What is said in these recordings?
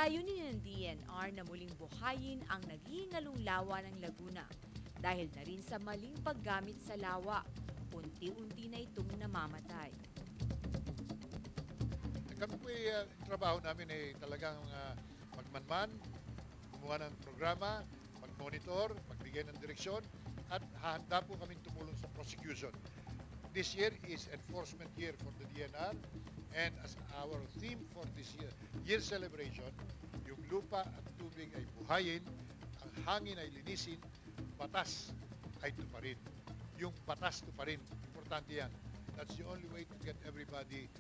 Layunin ng DNR na muling buhayin ang naghihingalong lawa ng Laguna dahil na rin sa maling paggamit sa lawa. Unti-unti na itong namamatay. Kami po trabaho namin ay talagang magmanman, gumawa ng programa, mag-monitor, magbigay ng direksyon, at hahanda po kami tumulong sa prosecution. This year is enforcement year for the DNR, and as our theme for this year celebration, yung lupa at tubig ay buhayin, ang hangin ay linisin, batas ay tuparin. Yung batas tuparin, importante yan. That's the only way to get everybody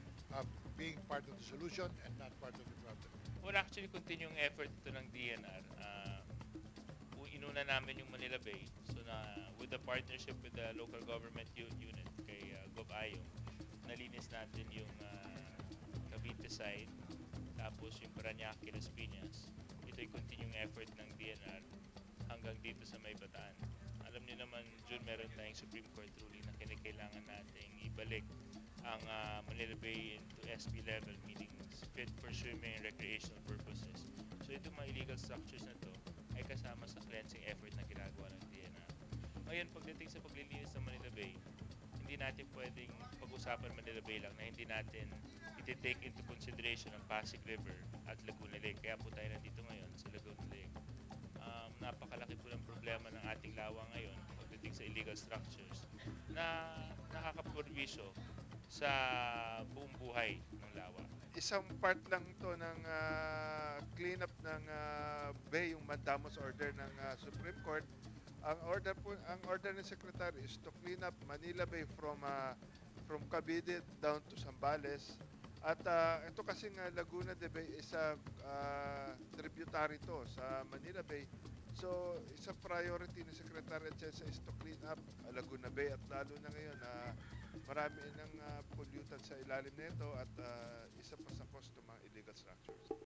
being part of the solution and not part of the problem. Well, actually, continuing effort ito ng DNR. Inuna namin yung Manila Bay. So with the partnership with the local government unit kay Gov Ayong, nalinis natin yung Cavite side, tapos yung Parañaque, Las Piñas. Ito yung continuing effort ng DNR hanggang dito sa May Bataan. Alam niyo naman, June, meron tayong Supreme Court ruling na kinakailangan nating ibalik ang Manila Bay into SP level, meaning fit for swimming and recreational purposes. So itong mga illegal structures na to ay kasama sa cleansing effort na ginagawa ng DNR. Ngayon, pagdating sa paglilinis ng Manila Bay, hindi natin pwedeng pag-usapan Manila Bay lang na hindi natin iti-take into consideration ang Pasig River at Laguna Lake. Kaya po tayo nandito ngayon sa Laguna Lake. Napakalaki po ng problema ng ating lawa ngayon pagdating sa illegal structures na nakakaprorbisyo sa buong buhay ng lawa. Isang part lang to ng cleanup ng bay, yung mandamus order ng Supreme Court. Ang order ng Secretary is to clean up Manila Bay from Cavite down to Zambales. At ito kasing Laguna de Bay is tributary to sa Manila Bay. So, isang priority ng Secretary at Chesa is to clean up Laguna Bay, at lalo na ngayon marami ng pollutant sa ilalim nito at isa pa sa cost ng mga illegal structures.